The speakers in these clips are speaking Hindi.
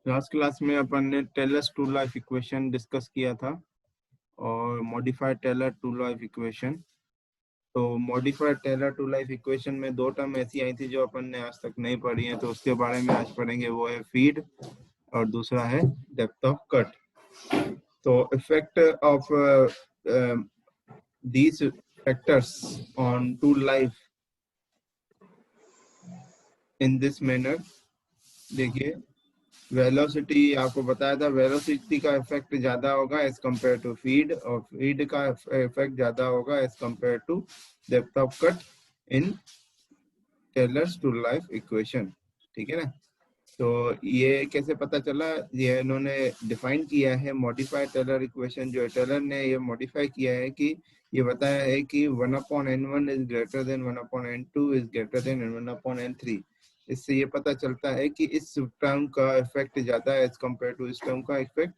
लास्ट क्लास में अपन ने Taylor's tool life equation discuss किया था और modified Taylor tool life equation. तो modified Taylor tool life equation में दो टर्म ऐसी आई थी जो अपन ने आज तक नहीं पढ़ी है, तो उसके बारे में आज पढ़ेंगे। वो है फीड और दूसरा है डेप्थ ऑफ कट। तो effect of these factors on tool life in this manner। देखिए, वेलोसिटी आपको बताया था, वेलोसिटी का इफेक्ट ज्यादा होगा एज कंपेयर टू फीड, और फीड का इफेक्ट ज्यादा होगा as compare to depth of cut in Taylor's tool life equation. ठीक है ना। तो ये कैसे पता चला, ये इन्होंने डिफाइन किया है मॉडिफाइड टेलर इक्वेशन। जो टेलर ने ये मॉडिफाई किया है कि ये बताया है कि 1/n1 is greater than 1/n2 is greater than 1/n3। इससे ये पता चलता है कि इस टर्म का इफेक्ट ज्यादा है एज कंपेयर टू इस टर्म का इफेक्ट,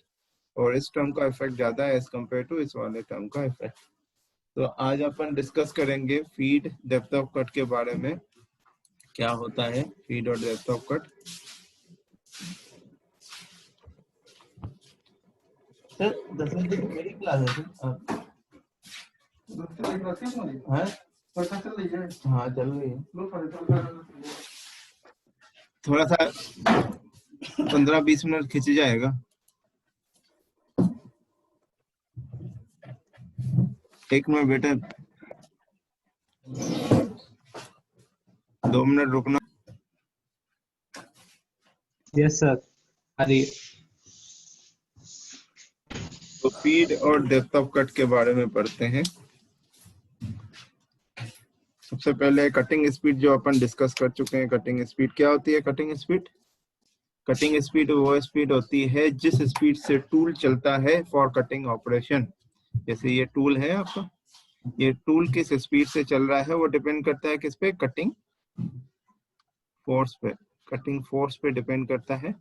और इस टर्म का इफेक्ट ज्यादा है एज कंपेयर टू इस वाले टर्म का इफेक्ट। तो आज अपन डिस्कस करेंगे फीड डेप्थ ऑफ कट के बारे में, क्या होता है फीड और डेप्थ ऑफ कट। सर 10 बजे की मेरी क्लास है सर। हाँ चल रही है, थोड़ा सा 15-20 मिनट खिंच जाएगा। एक मिनट बेटा, 2 मिनट रुकना। Yes sir. अरे तो फीड और डेप्थ ऑफ कट के बारे में पढ़ते हैं। सबसे पहले कटिंग स्पीड जो अपन डिस्कस कर चुके हैं। कटिंग स्पीड क्या होती है? कटिंग स्पीड वो स्पीड होती है जिस स्पीड से टूल चलता है फॉर कटिंग ऑपरेशन। जैसे ये टूल है आपका, ये टूल किस स्पीड से चल रहा है वो डिपेंड करता है किस पे? कटिंग फोर्स पे। कटिंग फोर्स पे डिपेंड करता है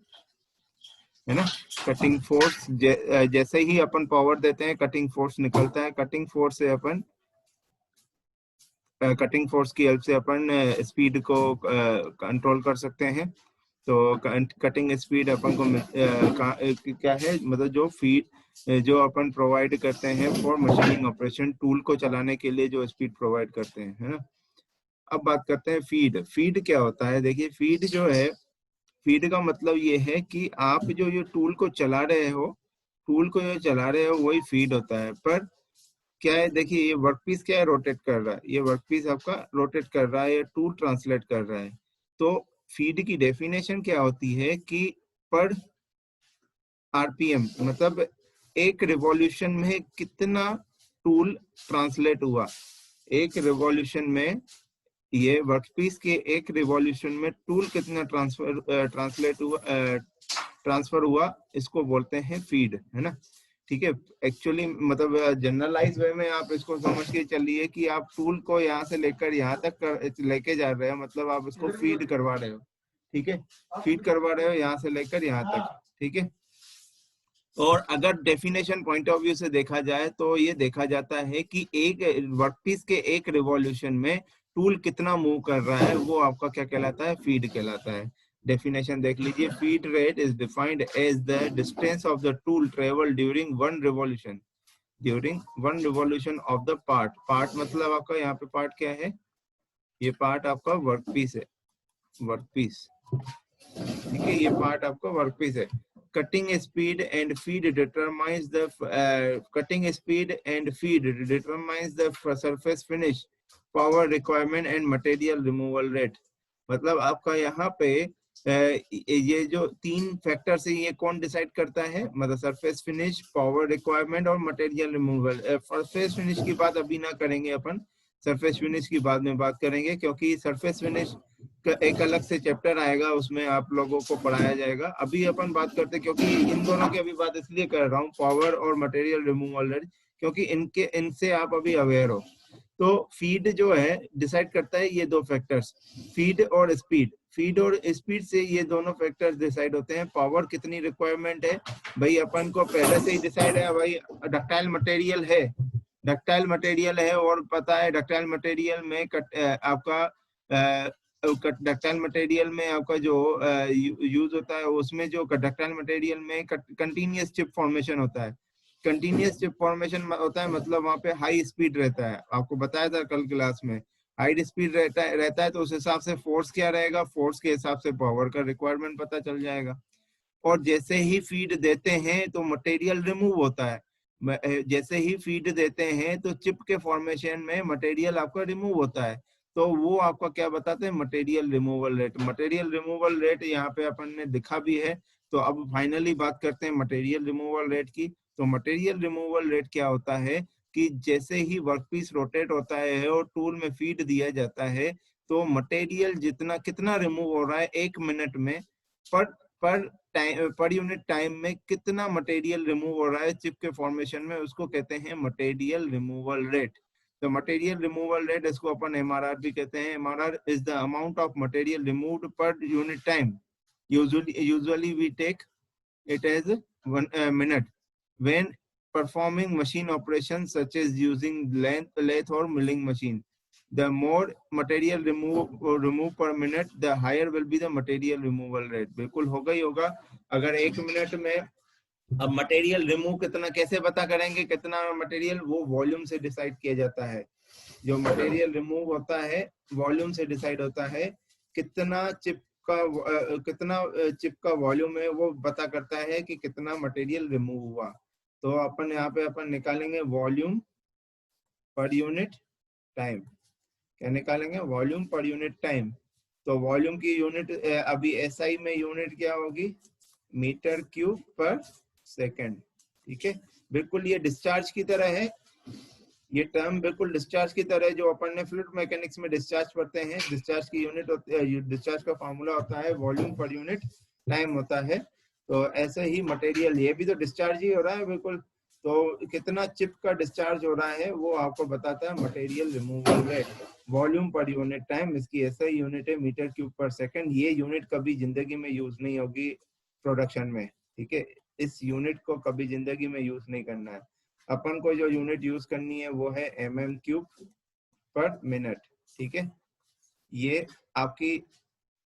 ना। कटिंग फोर्स जैसे ही अपन पावर देते हैं कटिंग फोर्स निकलता है। कटिंग फोर्स से अपन कटिंग फोर्स की हेल्प से अपन स्पीड को कंट्रोल कर सकते हैं। तो कटिंग स्पीड अपन को क्या है, मतलब जो फीड जो अपन प्रोवाइड करते हैं फॉर मशीनिंग ऑपरेशन, टूल को चलाने के लिए जो स्पीड प्रोवाइड करते हैं, है ना। अब बात करते हैं फीड। फीड क्या होता है? देखिए, फीड जो है, फीड का मतलब ये है कि आप जो ये टूल को चला रहे हो, टूल को जो चला रहे हो वही फीड होता है। पर क्या है, देखिए ये वर्कपीस क्या है, रोटेट कर रहा है। ये वर्कपीस आपका रोटेट कर रहा है, ये टूल ट्रांसलेट कर रहा है। तो फीड की डेफिनेशन क्या होती है कि पर आरपीएम, मतलब एक रिवॉल्यूशन में कितना टूल ट्रांसलेट हुआ। एक रिवॉल्यूशन में ये वर्कपीस के एक रिवॉल्यूशन में टूल कितना ट्रांसफर हुआ, इसको बोलते हैं फीड, है ना। ठीक है। एक्चुअली मतलब जनरलाइज वे में आप इसको समझ के चलिए कि आप टूल को यहाँ से लेकर यहाँ तक लेके जा रहे हो, मतलब आप इसको फीड करवा रहे हो। ठीक है, फीड करवा रहे हो यहाँ से लेकर यहाँ तक। ठीक है। और अगर डेफिनेशन पॉइंट ऑफ व्यू से देखा जाए तो ये देखा जाता है कि एक वर्कपीस के एक रिवॉल्यूशन में टूल कितना मूव कर रहा है, वो आपका क्या कहलाता है? फीड कहलाता है। डेफिनेशन देख लीजिए। Feed rate is defined as the distance of the tool travel during one revolution of the part. Part मतलब आपका यहाँ पे पार्ट क्या है? ये पार्ट आपका वर्कपीस है, वर्कपीस। ठीक है, ये पार्ट आपका वर्कपीस है। Cutting speed and feed determines the surface finish, power requirement and material removal rate। मतलब आपका यहाँ पे ये जो 3 फैक्टर्स है, ये कौन डिसाइड करता है? मतलब सरफेस फिनिश, पावर रिक्वायरमेंट और मटेरियल रिमूवल। सरफेस फिनिश की बात अभी ना करेंगे अपन, सरफेस फिनिश की बाद में बात करेंगे, क्योंकि सरफेस फिनिश का एक अलग से चैप्टर आएगा, उसमें आप लोगों को पढ़ाया जाएगा। अभी अपन बात करते हैं, क्योंकि इन दोनों की अभी बात इसलिए कर रहा हूँ, पावर और मटेरियल रिमूवल रेट, क्योंकि इनसे आप अभी अवेयर हो। तो फीड जो है डिसाइड करता है ये 2 फैक्टर्स, फीड और स्पीड। फीड और स्पीड से ये दोनों फैक्टर्स डिसाइड होते हैं। पावर कितनी रिक्वायरमेंट है भाई, अपन को पहले से ही डिसाइड है भाई, डक्टाइल मटेरियल है, डक्टाइल मटेरियल है, और पता है डक्टाइल मटेरियल में आपका डक्टाइल मटेरियल में आपका जो यूज होता है, उसमें जो डक्टाइल मटेरियल में कंटिन्यूअस चिप फॉर्मेशन होता है। कंटिन्यूअस चिप फॉर्मेशन होता है मतलब वहाँ पे हाई स्पीड रहता है, आपको बताया था कल क्लास में। हाई स्पीड रहता है तो उस हिसाब से फोर्स क्या रहेगा, फोर्स के हिसाब से पावर का रिक्वायरमेंट पता चल जाएगा। और जैसे ही फीड देते हैं तो मटेरियल रिमूव होता है। जैसे ही फीड देते हैं तो चिप के फॉर्मेशन में मटेरियल आपका रिमूव होता है। तो वो आपका क्या बताते हैं, material removal rate. Material removal rate यहाँ पे अपन ने दिखा भी है। तो अब फाइनली बात करते हैं मटेरियल रिमूवल रेट की। तो मटेरियल रिमूवल रेट क्या होता है कि जैसे ही वर्कपीस रोटेट होता है और टूल में फीड दिया जाता है, तो मटेरियल जितना कितना रिमूव हो रहा है 1 मिनट में, पर पर यूनिट टाइम में कितना मटेरियल रिमूव हो रहा है चिप के फॉर्मेशन में, उसको कहते हैं मटेरियल रिमूवल रेट। तो मटेरियल रिमूवल रेट, इसको अपन एमआरआर भी कहते हैं। MRR is the amount of material removed per unit time. Usually we take it as 1 minute when performing machine operations such as using lathe or milling machine. The more material remove per minute, the higher will be the material removal rate. बिल्कुल होगा ही होगा। अगर 1 मिनट में, अब मटेरियल रिमूव कितना कैसे पता करेंगे, कितना मटेरियल, वो वॉल्यूम से डिसाइड किया जाता है। जो मटेरियल रिमूव होता है वॉल्यूम से डिसाइड होता है। कितना चिप का वॉल्यूम है वो पता करता है कि कितना मटेरियल रिमूव हुआ। तो अपन यहाँ पे अपन निकालेंगे वॉल्यूम पर यूनिट टाइम। क्या निकालेंगे, वॉल्यूम पर यूनिट टाइम। तो वॉल्यूम की यूनिट अभी एसआई में यूनिट क्या होगी, मीटर क्यूब पर सेकंड। ठीक है, बिल्कुल ये डिस्चार्ज की तरह है। ये टर्म बिल्कुल डिस्चार्ज की तरह, जो अपन ने फ्लूइड मैकेनिक्स में डिस्चार्ज पढ़ते हैं। डिस्चार्ज की यूनिट होती है, डिस्चार्ज का फार्मूला होता है वॉल्यूम पर यूनिट टाइम होता है। तो ऐसे ही मटेरियल, ये भी तो डिस्चार्ज ही हो रहा है बिल्कुल। तो कितना चिप का डिस्चार्ज हो रहा है वो आपको बताता है मटेरियल रिमूवल रेट। वॉल्यूम पर यूनिट टाइम, इसकी ऐसा ही यूनिट है मीटर क्यूब पर सेकंड। ये यूनिट कभी जिंदगी में यूज नहीं होगी प्रोडक्शन में। ठीक है, इस यूनिट को कभी जिंदगी में यूज नहीं करना है। अपन को जो यूनिट यूज करनी है वो है mm³ पर मिनट। ठीक है, ये आपकी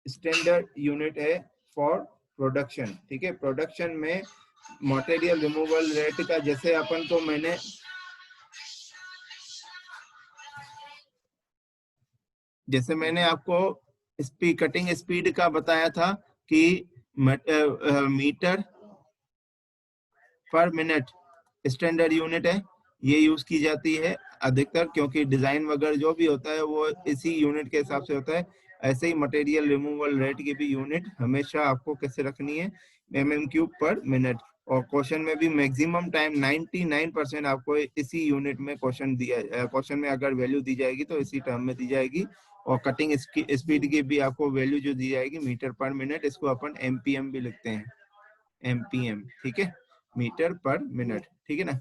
स्टैंडर्ड यूनिट है फॉर प्रोडक्शन। ठीक है, प्रोडक्शन में मटेरियल रिमूवल रेट का, जैसे अपन को मैंने आपको कटिंग स्पीड का बताया था कि मीटर पर मिनट स्टैंडर्ड यूनिट है, ये यूज की जाती है अधिकतर, क्योंकि डिजाइन वगैरह जो भी होता है वो इसी यूनिट के हिसाब से होता है। ऐसे ही मटेरियल रिमूवल रेट की भी यूनिट हमेशा आपको कैसे रखनी है, mm³ पर मिनट। और क्वेश्चन में भी मैक्सिमम टाइम 99% आपको इसी यूनिट में क्वेश्चन में अगर वैल्यू दी जाएगी तो इसी टर्म में दी जाएगी। और कटिंग स्पीड की भी आपको वैल्यू जो दी जाएगी मीटर पर मिनट, इसको अपन एमपीएम भी लिखते हैं, एमपीएम। ठीक है, मीटर पर मिनट। ठीक है ना।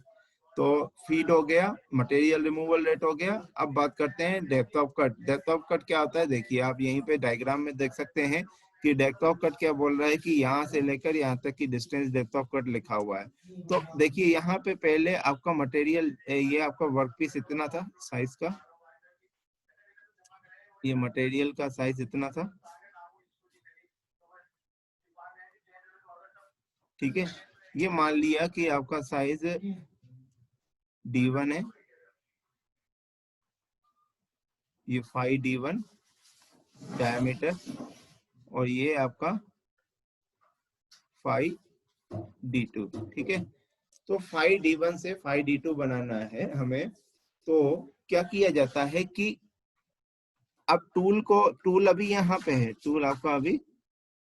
तो फीड हो गया, मटेरियल रिमूवल रेट हो गया। अब बात करते हैं depth of cut. Depth of cut क्या होता है, देखिए आप यहीं पे डायग्राम में देख सकते हैं कि डेप्थ ऑफ कट क्या बोल रहा है कि यहाँ से लेकर यहाँ तक की डिस्टेंस डेप्थ ऑफ कट लिखा हुआ है। तो देखिए यहाँ पे पहले आपका मटेरियल, ये आपका वर्कपीस इतना था साइज का, ये मटेरियल का साइज इतना था। ठीक है, ये मान लिया कि आपका साइज D1 है, ये 5D1 डायमीटर, और ये आपका 5D2। ठीक है, तो 5D1 से 5D2 बनाना है हमें। तो क्या किया जाता है कि अब टूल अभी यहाँ पे है, टूल आपका अभी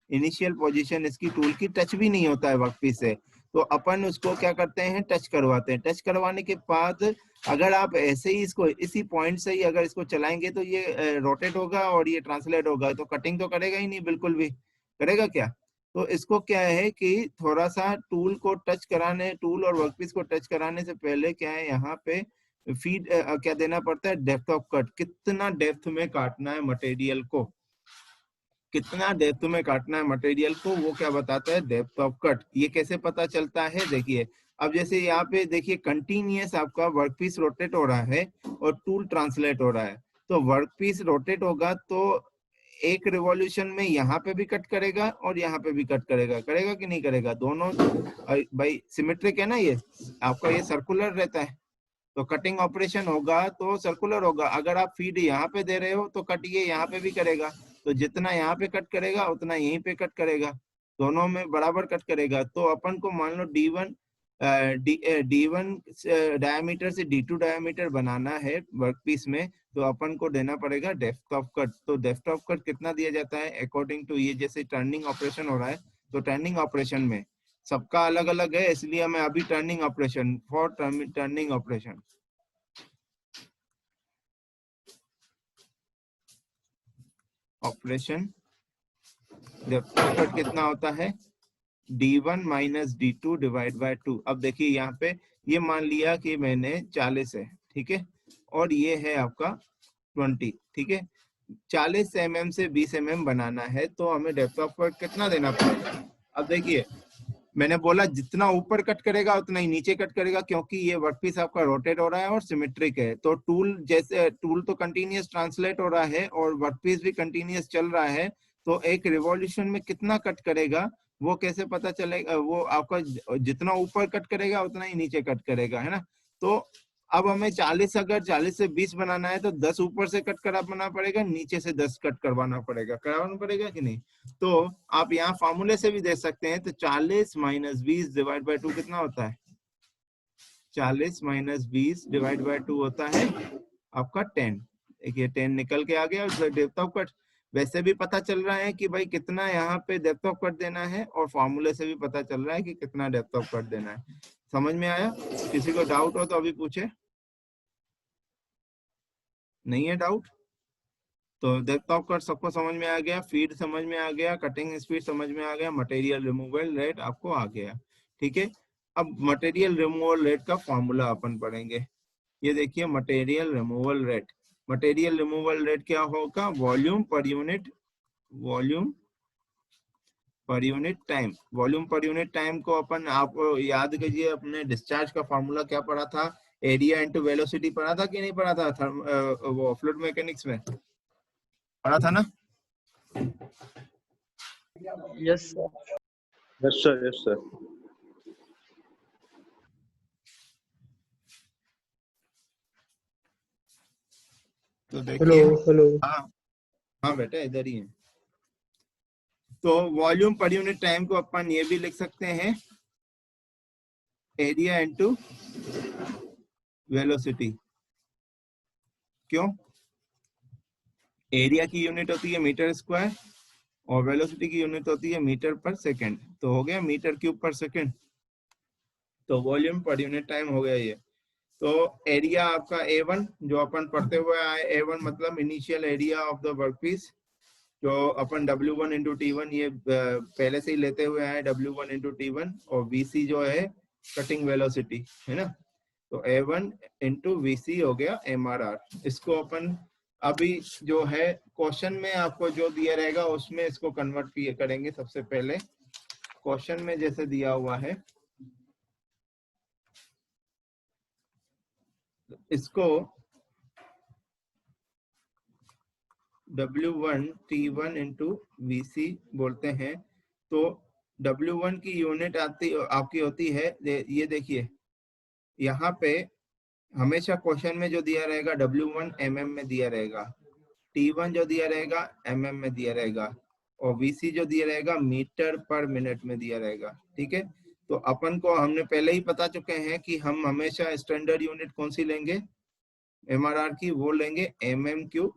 इनिशियल पोजीशन इसकी टूल की टच भी नहीं होता है वर्कपीस से। तो अपन उसको क्या करते हैं, टच करवाते हैं। टच करवाने के बाद अगर आप ऐसे ही इसको इसी पॉइंट से ही अगर इसको चलाएंगे तो ये रोटेट होगा और ये ट्रांसलेट होगा, तो कटिंग तो करेगा ही नहीं, बिल्कुल भी करेगा क्या। तो इसको क्या है कि थोड़ा सा टूल और वर्कपीस को टच कराने से पहले क्या है, यहाँ पे फीड क्या देना पड़ता है, डेप्थ ऑफ कट। कितना डेप्थ में काटना है मटेरियल को, कितना डेप्थ में काटना है मटेरियल को, वो क्या बताता है, डेप्थ ऑफ कट। ये कैसे पता चलता है, देखिए अब जैसे यहाँ पे देखिए कंटिन्यूअस आपका वर्कपीस रोटेट हो रहा है और टूल ट्रांसलेट हो रहा है। तो वर्कपीस रोटेट होगा तो एक रिवॉल्यूशन में यहाँ पे भी कट करेगा और यहाँ पे भी कट करेगा, करेगा कि नहीं करेगा? दोनों भाई सिमेट्रिक है ना, ये आपका ये सर्कुलर रहता है, तो कटिंग ऑपरेशन होगा तो सर्कुलर होगा। अगर आप फीड यहाँ पे दे रहे हो तो कट ये यहाँ पे भी करेगा, तो जितना यहाँ पे कट करेगा उतना यहीं पे कट करेगा, दोनों में बराबर कट करेगा। तो अपन को मान लो D1 डायमीटर से D2 डायमीटर बनाना है वर्कपीस में, तो अपन को देना पड़ेगा डेप्थ ऑफ कट। तो डेप्थ ऑफ कट कितना दिया जाता है अकॉर्डिंग टू ये, जैसे टर्निंग ऑपरेशन हो रहा है तो टर्निंग ऑपरेशन में सबका अलग अलग है, इसलिए मैं अभी turning operation for turning operation depth of cut कितना होता है D1 minus D2 divide by 2। अब देखिए यहाँ पे ये मान लिया कि मैंने 40 है, ठीक है, और ये है आपका 20, ठीक है। 40 mm से 20 mm बनाना है तो हमें डेप्थ ऑफ कट कितना देना पड़ेगा? अब देखिए मैंने बोला जितना ऊपर कट करेगा उतना ही नीचे कट करेगा, क्योंकि ये वर्कपीस आपका रोटेट हो रहा है और सिमेट्रिक है। तो टूल तो कंटिन्यूअस ट्रांसलेट हो रहा है और वर्कपीस भी कंटिन्यूअस चल रहा है, तो एक रिवॉल्यूशन में कितना कट करेगा वो कैसे पता चलेगा? वो आपका जितना ऊपर कट करेगा उतना ही नीचे कट करेगा, है ना। तो अब हमें 40, अगर 40 से 20 बनाना है तो 10 ऊपर से कट करवाना पड़ेगा, नीचे से 10 कट करवाना पड़ेगा कि नहीं? तो आप यहाँ फार्मूले से भी दे सकते हैं। तो 40 माइनस 20 डिवाइड बाय 2 कितना होता है? 40 माइनस 20 डिवाइड बाय 2 होता है आपका 10। देखिए 10 निकल के आ गया। डेप्थ ऑफ कट वैसे भी पता चल रहा है कि भाई कितना यहाँ पे डेप्थ ऑफ कट देना है, और फॉर्मूले से भी पता चल रहा है कि कितना डेप्थ ऑफ कट देना है। समझ में आया? किसी को डाउट हो तो अभी पूछे। नहीं है डाउट? तो डेप्थ ऑफ कट सबको समझ में आ गया, फीड समझ में आ गया, कटिंग स्पीड समझ में आ गया, मटेरियल रिमूवल रेट आपको आ गया, ठीक है। अब मटेरियल रिमूवल रेट का फॉर्मूला अपन पढ़ेंगे। ये देखिए material removal rate, material removal rate क्या होगा? वॉल्यूम पर यूनिट टाइम। वॉल्यूम पर यूनिट टाइम को अपन आप याद कीजिए, अपने डिस्चार्ज का फॉर्मूला क्या पढ़ा था? एरिया इंटू वेलोसिटी पढ़ा था कि नहीं पढ़ा था? वो फ्लूइड मैकेनिक्स में पढ़ा था ना? Yes sir. Yes sir, yes sir. तो देखिए, हेलो। हाँ हाँ बेटा इधर ही है। तो वॉल्यूम पर यूनिट टाइम को अपन ये भी लिख सकते हैं एरिया इनटू वेलोसिटी। क्यों? एरिया की यूनिट होती है मीटर स्क्वायर और वेलोसिटी की यूनिट होती है मीटर पर सेकंड, तो हो गया मीटर क्यूब पर सेकंड। तो वॉल्यूम पर यूनिट टाइम हो गया ये। तो एरिया आपका A1 जो अपन पढ़ते हुए आए, A1 मतलब initial area of the workpiece, जो अपन W1 इंटू T1 ये पहले से ही लेते हुए आए, W1 इंटू T1, और VC जो है कटिंग वेलोसिटी, है ना। तो A1 इंटू VC हो गया MRR। इसको अपन अभी जो है क्वेश्चन में आपको जो दिया रहेगा उसमें इसको कन्वर्ट करेंगे। सबसे पहले क्वेश्चन में जैसे दिया हुआ है इसको W1 T1 इंटू VC बोलते हैं। तो W1 की यूनिट आपकी होती है, ये देखिए यहाँ पे हमेशा क्वेश्चन में जो दिया रहेगा W1 mm में दिया रहेगा, T1 जो दिया रहेगा mm में दिया रहेगा, और VC जो दिया रहेगा मीटर पर मिनट में दिया रहेगा, ठीक है। तो अपन को हमने पहले ही बता चुके हैं कि हम हमेशा स्टैंडर्ड यूनिट कौन सी लेंगे MRR की, वो लेंगे mm³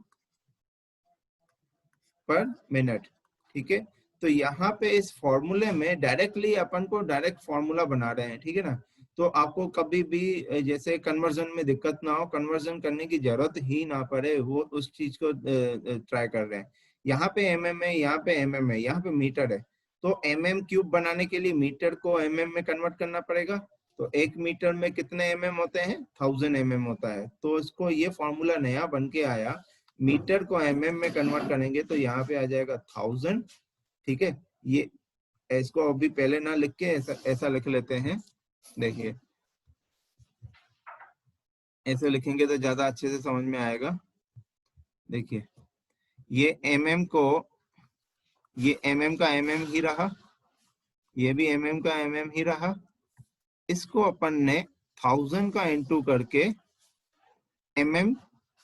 पर मिनट, ठीक है। तो यहाँ पे इस फॉर्मूले में डायरेक्टली अपन को डायरेक्ट फॉर्मूला बना रहे हैं, ठीक है ना। तो आपको कभी भी जैसे कन्वर्जन में दिक्कत ना हो, कन्वर्जन करने की जरूरत ही ना पड़े, वो उस चीज को ट्राई कर रहे हैं। यहाँ पे mm है, यहाँ पे mm है, यहाँ पे मीटर है। तो mm³ बनाने के लिए मीटर को mm में कन्वर्ट करना पड़ेगा। तो 1 मीटर में कितने mm होते हैं? 1000 mm होता है। तो इसको ये फॉर्मूला नया बन के आया, मीटर को mm में कन्वर्ट करेंगे तो यहाँ पे आ जाएगा 1000, ठीक है। ये इसको अभी पहले ना लिख के ऐसा लिख लेते हैं। देखिए ऐसे लिखेंगे तो ज्यादा अच्छे से समझ में आएगा। देखिए ये mm को, ये mm का mm ही रहा, ये भी mm का mm ही रहा, इसको अपन ने 1000 का इंटू करके mm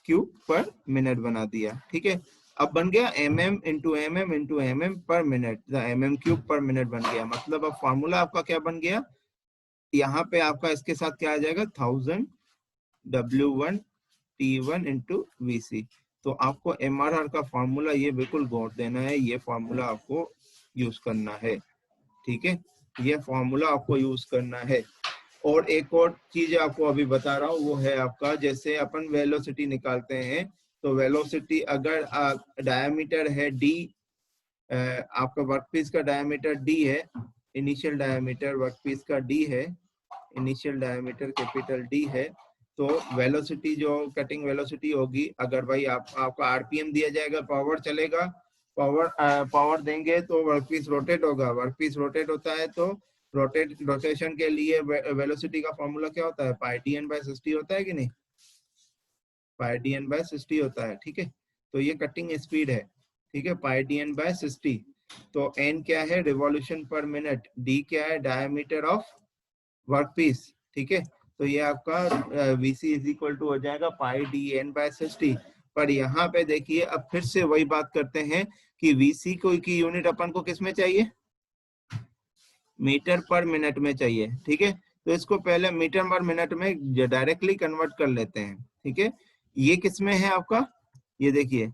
क्यूब पर मिनट बना दिया। ठीक है, अब बन गया mm इंटू mm पर मिनट, mm क्यूब पर मिनट बन गया। मतलब अब फॉर्मूला आपका क्या बन गया, यहाँ पे आपका इसके साथ क्या आ जाएगा 1000 W1 T1 इंटू VC। तो आपको MRR का फॉर्मूला ये बिल्कुल गौर देना है, ये फॉर्मूला आपको यूज करना है। ठीक है, ये फॉर्मूला आपको यूज करना है। और एक और चीज आपको अभी बता रहा हूँ, वो है आपका, जैसे अपन वेलोसिटी निकालते हैं, तो वेलोसिटी अगर डायमीटर है D, आपका वर्कपीस का डायमीटर D है, इनिशियल डायमीटर वर्कपीस का D है, इनिशियल डायमीटर कैपिटल D है, तो वेलोसिटी जो कटिंग वेलोसिटी होगी, अगर भाई आपका आरपीएम दिया जाएगा, पावर चलेगा, पावर देंगे तो वर्कपीस रोटेट होगा, वर्कपीस रोटेट होता है तो रोटेशन के लिए वेलोसिटी का फॉर्मूला क्या होता है, पाई डी एन बाय 60 होता है कि नहीं, पाई डी एन बाय 60 होता है। ठीक है, तो ये कटिंग स्पीड है। ठीक है, पाई डी एन बाय 60। तो एन क्या है, रिवॉल्यूशन पर मिनट, डी क्या है, डायमीटर ऑफ वर्कपीस। ठीक है, तो ये आपका वीसी इज इक्वल टू हो जाएगा पाई डी एन बाय 60। पर यहाँ पे देखिए, अब फिर से वही बात करते हैं कि वीसी को की यूनिट अपन को किस में चाहिए, मीटर पर मिनट में चाहिए। ठीक है, तो इसको पहले मीटर पर मिनट में डायरेक्टली कन्वर्ट कर लेते हैं। ठीक है, ये किस में है आपका, ये देखिए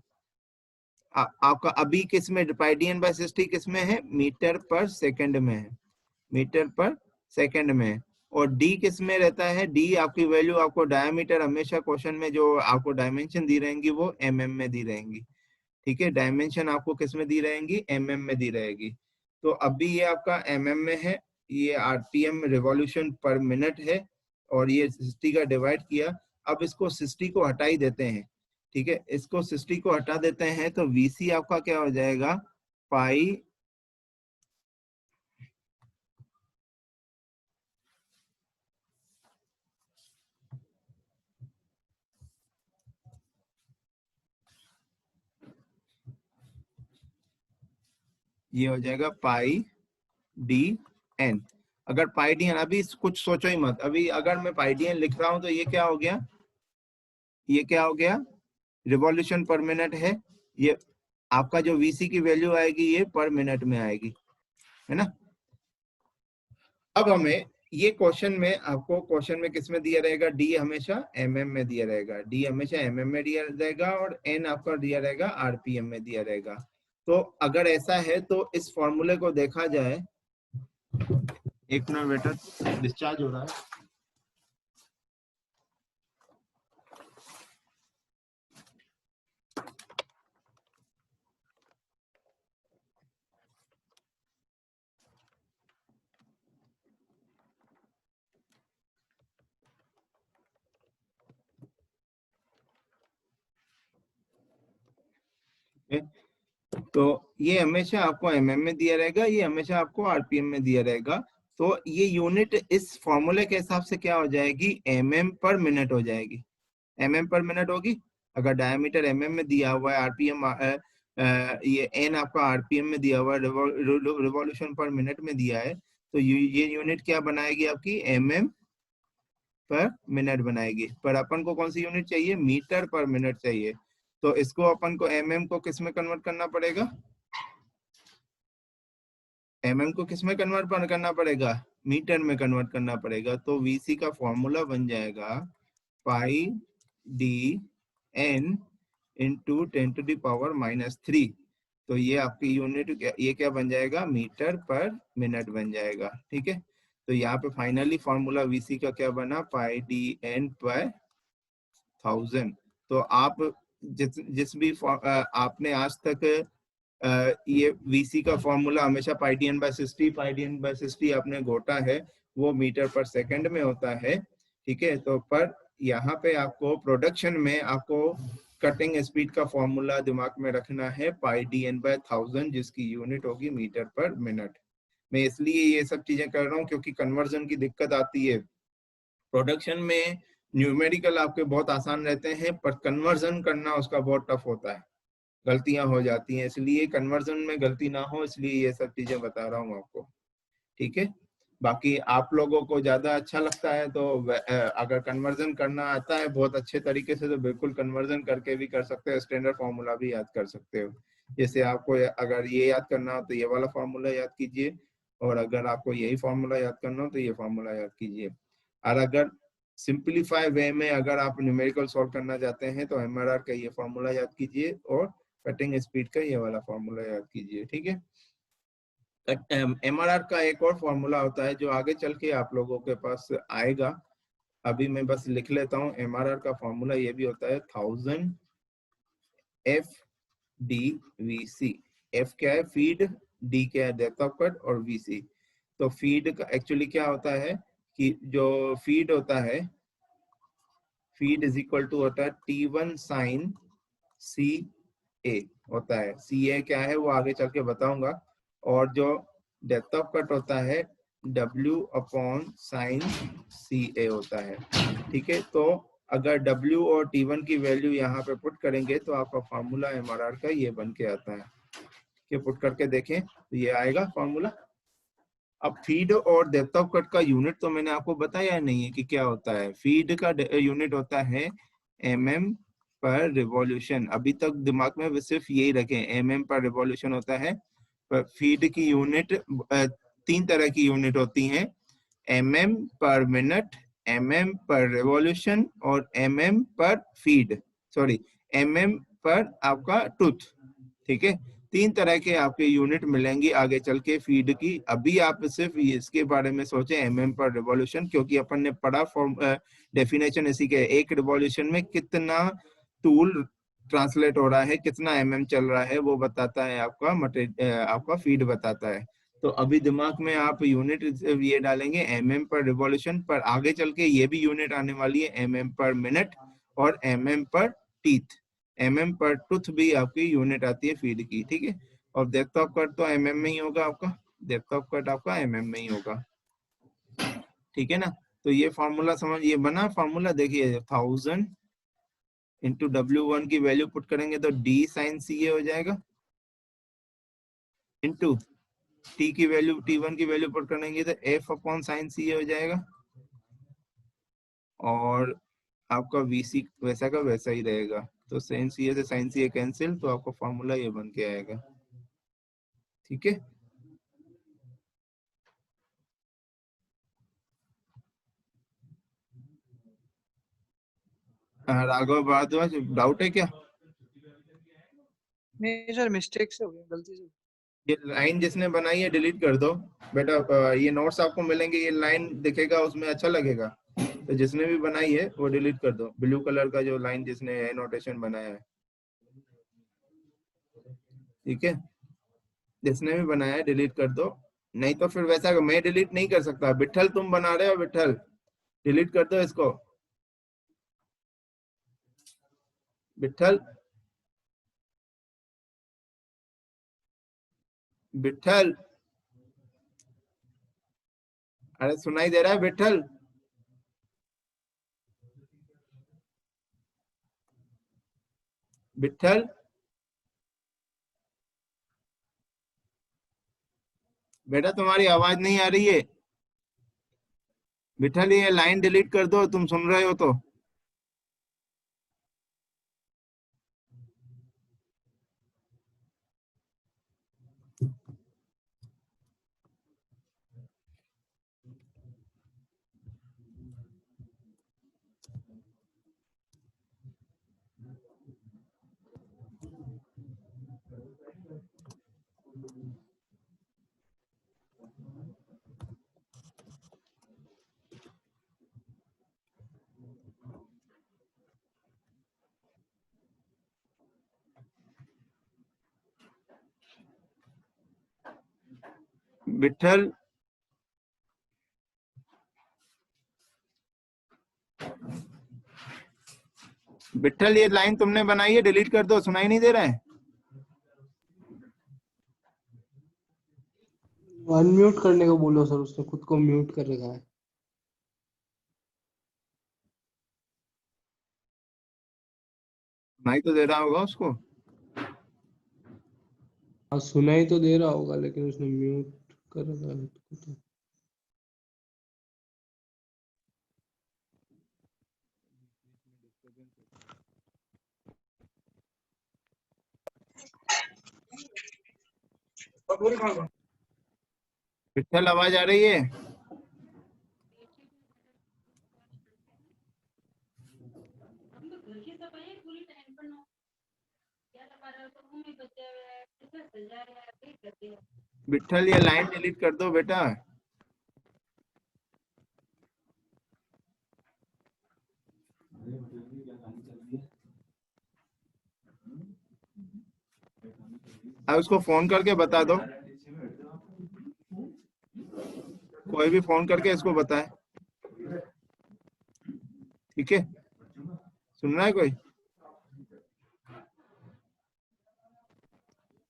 आपका अभी किस में, पाई डी एन बाय 60 किस में है, मीटर पर सेकंड में है, मीटर पर सेकंड में। और डी किस में रहता है, डी आपकी वैल्यू, आपको डायमीटर हमेशा क्वेश्चन में जो आपको डायमेंशन दी रहेंगी वो एमएम में दी रहेंगी। ठीक है, डायमेंशन आपको किस में दी रहेंगी, एमएम में दी रहेगी। तो अभी ये आपका एमएम में है, ये आरपीएम रिवॉल्यूशन पर मिनट है, और ये 60 का डिवाइड किया। अब इसको 60 को हटा ही देते हैं। ठीक है, इसको 60 को हटा देते हैं तो वीसी आपका क्या हो जाएगा, पाई ये हो जाएगा पाई डी एन। अगर पाई डी एन, अभी कुछ सोचो ही मत, अभी अगर मैं पाई डी एन लिख रहा हूं तो ये क्या हो गया, ये क्या हो गया, रिवॉल्यूशन पर मिनट है। ये आपका जो वीसी की वैल्यू आएगी ये पर मिनट में आएगी, है ना। अब हमें ये क्वेश्चन में, आपको क्वेश्चन में किस में दिया रहेगा, डी हमेशा एमएम में दिया रहेगा, डी हमेशा एमएम में दिया रहेगा, और एन आपका दिया रहेगा आरपीएम में दिया रहेगा। तो अगर ऐसा है तो इस फॉर्मूले को देखा जाए, एक मिनट बेटा, डिस्चार्ज हो रहा है। तो ये हमेशा आपको एमएम में दिया रहेगा, ये हमेशा आपको आरपीएम में दिया रहेगा। तो ये यूनिट इस फॉर्मूले के हिसाब से क्या हो जाएगी, एमएम पर मिनट हो जाएगी, एमएम पर मिनट होगी। अगर डायमीटर एमएम में दिया हुआ है, आरपीएम ये एन आपका आरपीएम में दिया हुआ है, रिवॉल्यूशन पर मिनट में दिया है, तो ये यूनिट क्या बनाएगी आपकी, एमएम पर मिनट बनाएगी। पर अपन को कौन सी यूनिट चाहिए, मीटर पर मिनट चाहिए। तो इसको अपन को एमएम को किस में कन्वर्ट करना पड़ेगा, एमएम को किस में कन्वर्ट करना पड़ेगा, मीटर में कन्वर्ट करना पड़ेगा। तो वीसी का फॉर्मूला बन जाएगा पाई डी एन इंटू 10⁻⁻3। तो ये आपकी यूनिट, ये क्या बन जाएगा, मीटर पर मिनट बन जाएगा। ठीक है, तो यहाँ पे फाइनली फॉर्मूला वीसी का क्या बना, पाई डी एन पर 1000। तो आप जिस भी आपने आज तक ये वीसी का फॉर्मूला हमेशा पाई डी एन बाय 60, पाई डी एन बाय 60 आपने घोटा है, वो मीटर पर सेकंड में होता है। ठीक है, तो पर यहाँ पे आपको प्रोडक्शन में आपको कटिंग स्पीड का फॉर्मूला दिमाग में रखना है, पाई डी एन बाय 1000, जिसकी यूनिट होगी मीटर पर मिनट। मैं इसलिए ये सब चीजें कर रहा हूँ क्योंकि कन्वर्जन की दिक्कत आती है। प्रोडक्शन में न्यूमेरिकल आपके बहुत आसान रहते हैं, पर कन्वर्जन करना उसका बहुत टफ होता है। गलतियां हो जाती हैं, इसलिए कन्वर्जन में गलती ना हो इसलिए ये सब चीजें बता रहा हूँ आपको। ठीक है, बाकी आप लोगों को ज्यादा अच्छा लगता है तो अगर कन्वर्जन करना आता है बहुत अच्छे तरीके से तो बिल्कुल कन्वर्जन करके भी कर सकते हो, स्टैंडर्ड फार्मूला भी याद कर सकते हो। जैसे आपको अगर ये याद करना हो तो ये वाला फार्मूला याद कीजिए, और अगर आपको यही फार्मूला याद करना हो तो ये फार्मूला याद कीजिए। और अगर सिंप्लीफाई वे में अगर आप न्यूमेरिकल सॉल्व करना चाहते हैं तो एमआरआर का ये फार्मूला याद कीजिए और कटिंग स्पीड का ये वाला फार्मूला याद कीजिए। ठीक है, एमआरआर का एक और फॉर्मूला होता है जो आगे चल के आप लोगों के पास आएगा, अभी मैं बस लिख लेता हूँ। एमआरआर का फॉर्मूला ये भी होता है 1000 F D V C. F क्या है, फीड, डी क्या है, डेप्थ ऑफ कट, और वी सी। तो फीड का एक्चुअली क्या होता है कि जो फीड होता है, फीड इज इक्वल टू होता है T1 साइन सी ए होता है। सी ए क्या है वो आगे चल के बताऊंगा। और जो डेप्थ ऑफ कट होता है W अपॉन साइन सी ए होता है। ठीक है, तो अगर W और T1 की वैल्यू यहाँ पे पुट करेंगे तो आपका फार्मूला एमआरआर का ये बन के आता है। कि पुट करके देखें तो ये आएगा फार्मूला। अब फीड और डेप्थ ऑफ कट का यूनिट तो मैंने आपको बताया नहीं है कि क्या होता है। फीड का यूनिट होता है mm पर रिवॉल्यूशन। अभी तक दिमाग में सिर्फ यही रखें, mm पर रिवॉल्यूशन होता है। पर फीड की यूनिट 3 तरह की यूनिट होती हैं, mm पर मिनट, mm पर रिवॉल्यूशन और mm पर फीड, सॉरी mm पर आपका टूथ। ठीक है, 3 तरह के आपके यूनिट मिलेंगी आगे चल के फीड की। अभी आप सिर्फ इसके बारे में सोचें mm पर रिवॉल्यूशन, क्योंकि अपन ने पढ़ा फॉर्म डेफिनेशन इसी के, एक रिवॉल्यूशन में कितना टूल ट्रांसलेट हो रहा है, कितना mm चल रहा है, वो बताता है आपका आपका फीड बताता है। तो अभी दिमाग में आप यूनिट ये डालेंगे mm पर रिवॉल्यूशन, पर आगे चल के ये भी यूनिट आने वाली है mm पर मिनट और mm पर टीथ। mm पर टूथ भी आपकी यूनिट आती है फीड की। ठीक है, और डेप्थ ऑफ कट तो mm में ही होगा, आपका डेप्थ ऑफ कट आपका mm में ही होगा। ठीक है ना, तो ये फॉर्मूला समझ, ये बना फॉर्मूला। देखिए 1000 इंटू W1 की वैल्यू पुट करेंगे तो D साइन सी ए हो जाएगा, इंटू T की वैल्यू, T1 की वैल्यू पुट करेंगे तो F अपॉन साइन सी ए हो जाएगा, और आपका VC वैसा का वैसा ही रहेगा। तो साइन सी ए से साइन सी ए कैंसिल, तो आपका फॉर्मूला ये बन के आएगा। ठीक है, राघव भारद्वाज, डाउट है क्या? नहीं सर, मिस्टेक से हो गया, गलती से। ये लाइन जिसने बनाई है डिलीट कर दो बेटा। ये नोट्स आपको मिलेंगे, ये लाइन दिखेगा उसमें अच्छा लगेगा, तो जिसने भी बनाई है वो डिलीट कर दो। ब्लू कलर का जो लाइन जिसने नोटेशन बनाया है, ठीक है, जिसने भी बनाया है डिलीट कर दो। नहीं तो फिर वैसा मैं डिलीट नहीं कर सकता। विठल तुम बना रहे हो, विठल डिलीट कर दो इसको। विठल, विठल, अरे सुनाई दे रहा है विठल? विठल, बेटा तुम्हारी आवाज नहीं आ रही है। विठल ये लाइन डिलीट कर दो, तुम सुन रहे हो तो। विठल, विठल ये लाइन तुमने बनाई है, डिलीट कर दो, सुनाई नहीं दे रहा है? अनम्यूट करने को बोलो सर, उसने खुद को म्यूट कर रखा है। सुनाई तो दे रहा होगा उसको। हाँ सुनाई तो दे रहा होगा लेकिन उसने म्यूट कर रखा है खुद को तो। विठल आवाज आ रही है? विठल ये लाइन डिलीट कर दो बेटा। अब उसको फोन करके बता दो, कोई भी फोन करके इसको बताए, ठीक है? सुन रहा है कोई?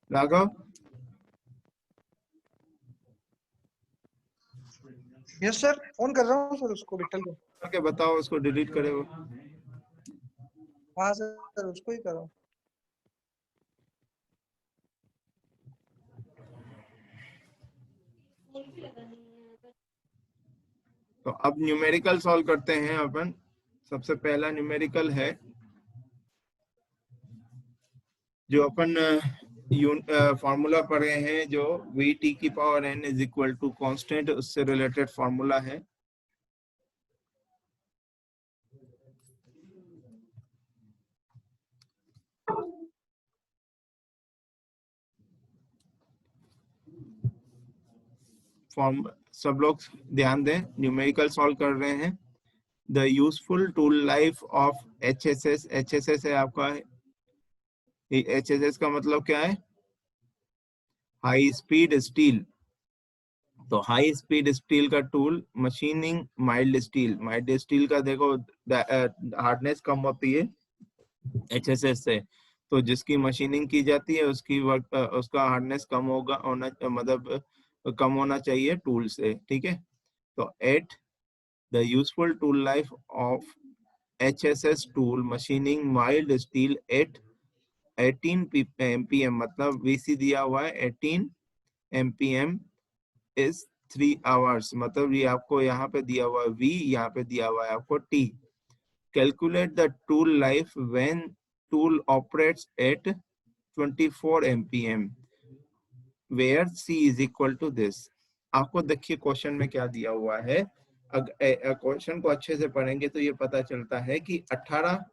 राघव, यस सर, फोन कर रहा हूँ सर उसको, विठल को। करके बताओ उसको डिलीट करे वो। हाँ सर, उसको ही कर रहा हूँ। तो अब न्यूमेरिकल सॉल्व करते हैं अपन। सबसे पहला न्यूमेरिकल है जो अपन फॉर्मूला पढ़े हैं, जो वी टी की power N is equal to constant, उससे रिलेटेड फॉर्मूला है। फॉर्म सब लोग ध्यान दें, न्यूमेरिकल सॉल्व कर रहे हैं। The useful tool life of HSS, HSS है आपका, HSS का मतलब क्या है? High speed steel. तो हाई स्पीड स्टील का tool, machining mild steel, mild steel का देखो हार्डनेस कम होती है HSS से, तो जिसकी मशीनिंग की जाती है उसकी उसका हार्डनेस कम होगा, होना मतलब कम होना चाहिए टूल से, ठीक है? तो at the useful tool life of HSS tool machining mild steel at 18 MPM, मतलब VC दिया हुआ है 18 MPM इज 3 आवर्स, मतलब ये आपको यहाँ पे दिया हुआ है V, यहाँ पे दिया हुआ है आपको T। Calculate the tool life when tool operates at 24 MPM where C is equal to this. आपको देखिए क्वेश्चन में क्या दिया हुआ है। क्वेश्चन को अच्छे से पढ़ेंगे तो ये पता चलता है कि 18,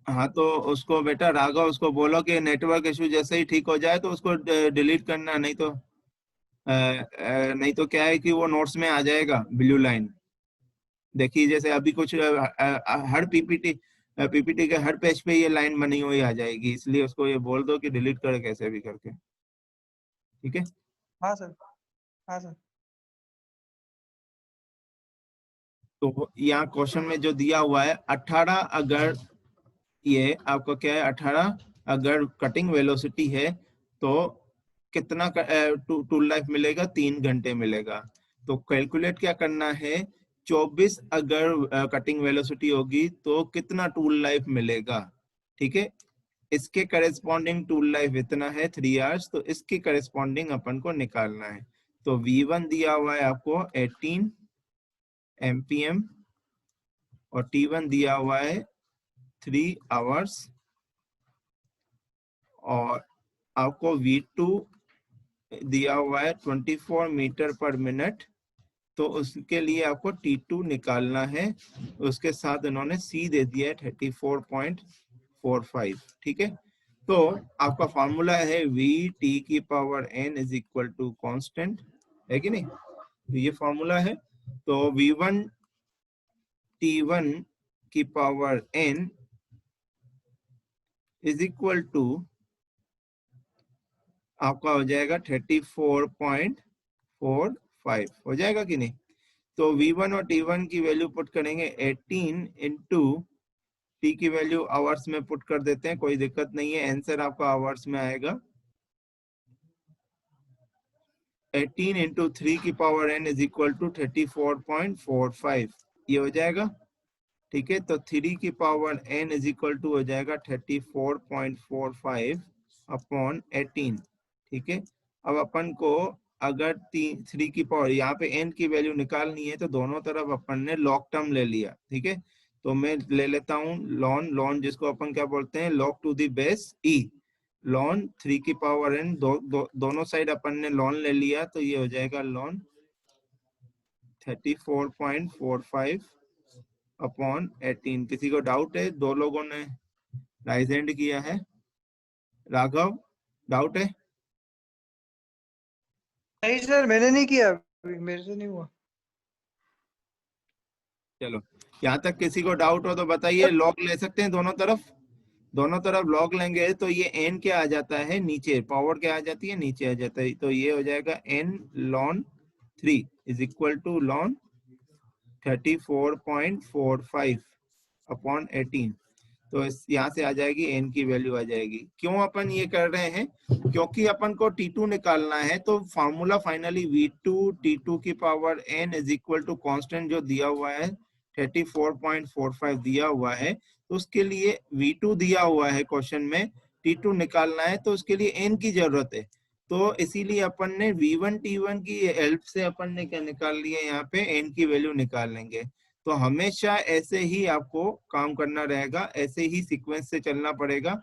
हाँ तो उसको बेटा राघव उसको बोलो कि नेटवर्क इशू जैसे ही ठीक हो जाए तो उसको डिलीट करना, नहीं तो नहीं तो क्या है कि वो नोट्स में आ जाएगा ब्लू लाइन। देखिए जैसे अभी कुछ हर पीपीटी के हर पेज पे ये लाइन बनी हुई आ जाएगी, इसलिए उसको ये बोल दो कि डिलीट करे कैसे भी करके, ठीक है? हाँ सर, हाँ सर। तो यहाँ क्वेश्चन में जो दिया हुआ है 18, अगर ये आपको क्या है 18 अगर कटिंग वेलोसिटी है तो कितना टूल लाइफ मिलेगा? 3 घंटे मिलेगा। तो कैलकुलेट क्या करना है, 24 अगर कटिंग वेलोसिटी होगी तो कितना टूल लाइफ मिलेगा, ठीक है? इसके करेस्पॉन्डिंग टूल लाइफ इतना है 3 आवर्स, तो इसके करेस्पॉन्डिंग अपन को निकालना है। तो V1 दिया हुआ है आपको 18 MPM और T1 दिया हुआ है 3 आवर्स, और आपको V2 दिया हुआ है 24 मीटर पर मिनट, तो उसके लिए आपको T2 निकालना है। उसके साथ इन्होंने C दे दिया है 34.45, ठीक है? तो आपका फॉर्मूला है VT की power N is equal to constant, है कि नहीं? तो ये फॉर्मूला है। तो V1 T1 की power N is equal to आपका हो जाएगा 34.45, हो जाएगा कि नहीं? तो V1 और T1 की वैल्यू पुट करेंगे 18 इंटू T की वैल्यू आवर्स में पुट कर देते हैं, कोई दिक्कत नहीं है, आंसर आपका आवर्स में आएगा। 18 इंटू 3 की power N is equal to 34.45, ये हो जाएगा। ठीक है, तो 3 की power n is equal to हो जाएगा 34.45 अपॉन 18। ठीक है, अब अपन को अगर 3 की पावर यहाँ पे n की वैल्यू निकालनी है तो दोनों तरफ अपन ने लॉग टर्म ले लिया। ठीक है, तो मैं ले लेता हूँ लॉन, लॉन जिसको अपन क्या बोलते हैं, log to the base e, ln 3 की पावर n, दोनों साइड अपन ने लॉन ले लिया, तो ये हो जाएगा लॉन 34.45 अपॉन 18। किसी को डाउट है? दो लोगों ने राइज हैंड किया है। राघव, डाउट है? नहीं सर, मैंने नहीं किया अभी, मेरे से नहीं हुआ। चलो, यहाँ तक किसी को डाउट हो तो बताइए। लॉग ले सकते हैं दोनों तरफ? दोनों तरफ लॉग लेंगे तो ये n क्या आ जाता है नीचे, पावर क्या आ जाती है नीचे आ जाता है, तो ये हो जाएगा n ln 3 is equal to ln 34.45 upon 18। तो यहाँ से आ जाएगी n की वैल्यू आ जाएगी। क्यों अपन ये कर रहे हैं? क्योंकि अपन को T2 निकालना है, तो फार्मूला फाइनली V2 T2 की power n is equal to constant जो दिया हुआ है 34.45 दिया हुआ है, तो उसके लिए V2 दिया हुआ है क्वेश्चन में, T2 निकालना है तो उसके लिए n की जरूरत है। तो इसीलिए अपन ने V1 T1 की हेल्प से अपन ने क्या निकाल लिया, यहाँ पे n की वैल्यू निकाल लेंगे। तो हमेशा ऐसे ही आपको काम करना रहेगा, ऐसे ही सीक्वेंस से चलना पड़ेगा।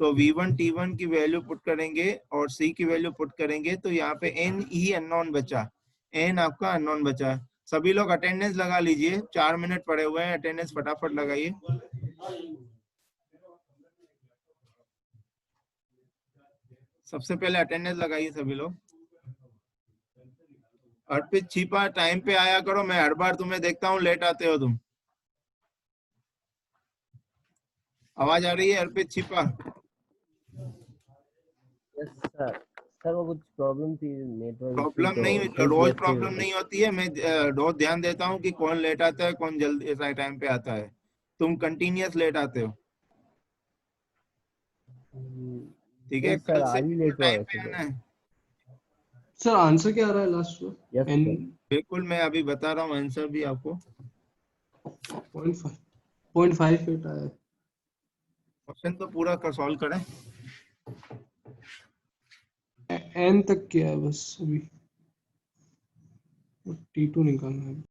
तो V1 T1 की वैल्यू पुट करेंगे और C की वैल्यू पुट करेंगे, तो यहाँ पे n ही अननोन बचा, n आपका अननोन बचा। सभी लोग अटेंडेंस लगा लीजिए, 4 मिनट पड़े हुए हैं, अटेंडेंस फटाफट लगाइए। सबसे पहले अटेंडेंस लगाइए सभी लोग। अर्पित छिपा, टाइम पे आया करो, मैं हर बार तुम्हें देखता हूँ लेट आते हो तुम। आवाज आ रही है अर्पित छिपा? Yes sir. सर वो कुछ प्रॉब्लम थी, नेटवर्क इशू, प्रॉब्लम तो नहीं, थोड़ी रोज देर से प्रॉब्लम नहीं होती है। मैं रोज ध्यान देता हूँ कि कौन लेट आता है, कौन जल्दी टाइम पे आता है। तुम कंटिन्यूअस लेट आते हो। ठीक है, नहीं कल सर, से आज ही बिल्कुल लेट हुआ टाइम पे वैसे तो। आना है। सर आंसर क्या आ रहा है लास्ट में? Yes n sir. बिल्कुल, मैं अभी बता रहा हूँ आंसर भी आपको। 0.58 आया है। क्वेश्चन तो पूरा कर सॉल्व करें। n तक किया है बस अभी, T2 निकालना है।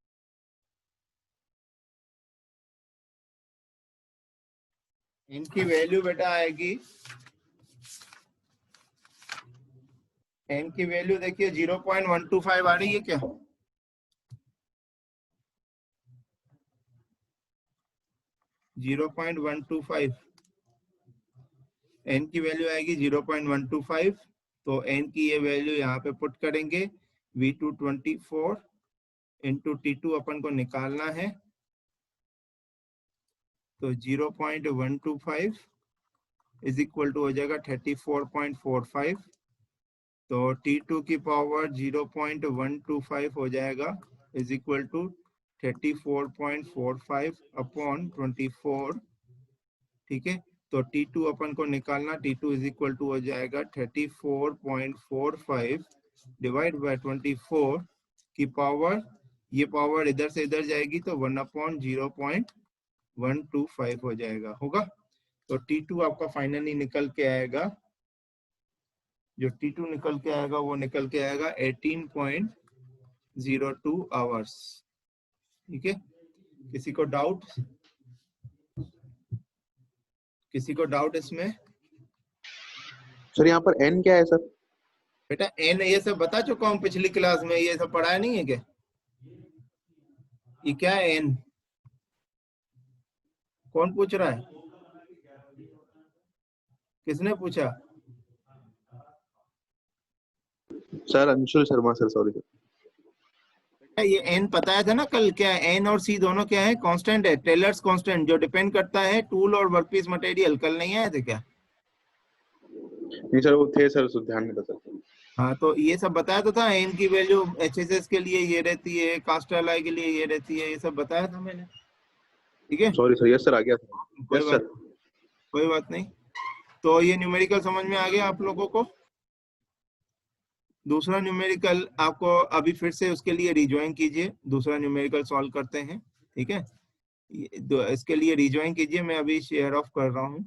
इनकी वैल्यू बेटा आएगी, n की वैल्यू देखिए 0.125 आ रही है क्या? जीरो पॉइंट 125 n की वैल्यू आएगी 0.125। तो n की ये वैल्यू यहाँ पे पुट करेंगे, V2 24 इंटू T2 अपन को निकालना है, तो 0.125 इज इक्वल टू हो जाएगा 34.45। तो T2 की पावर 0.125 हो जाएगा इज इक्वल टू 34.45 अपॉन 24। ठीक है, तो T2 अपन को निकालना, T2 इज इक्वल टू हो जाएगा 34.45 डिवाइड बाय 24 की पावर, ये पावर इधर से इधर जाएगी तो 1/0.125 हो जाएगा, होगा। तो T2 आपका फाइनली निकल के आएगा, जो T2 निकल के आएगा वो निकल के आएगा 18.02 आवर्स। ठीक है, किसी को डाउट? किसी को डाउट इसमें? सर यहाँ पर n क्या है सर? बेटा n ये सब बता चुका हूँ पिछली क्लास में, ये सब पढ़ाया नहीं है क्या? ये क्या है n? कौन पूछ रहा है? किसने पूछा? Sir Anshul Sharma sir, sorry sir. ये n बताया था ना कल, क्या है n और c दोनों क्या है, कांस्टेंट है, टेलर्स कांस्टेंट, जो डिपेंड करता है टूल और वर्कपीस मटेरियल। कल नहीं आए थे क्या? नहीं सर, वो थे सर, ध्यान नहीं था सर। हाँ, तो ये सब बताया तो था, n की वैल्यू HSS के लिए ये रहती है, कास्ट एलॉय के लिए ये रहती है, ये सब बताया था मैंने। ठीक है, सॉरी सर, यस सर, आ गया सर। कोई यस बात, सर। कोई बात नहीं। तो ये न्यूमेरिकल समझ में आ गया आप लोगों को? दूसरा न्यूमेरिकल आपको अभी फिर से उसके लिए रिज्वाइन कीजिए, दूसरा न्यूमेरिकल सॉल्व करते हैं। ठीक है, इसके लिए रिज्वाइन कीजिए, मैं अभी शेयर ऑफ कर रहा हूँ।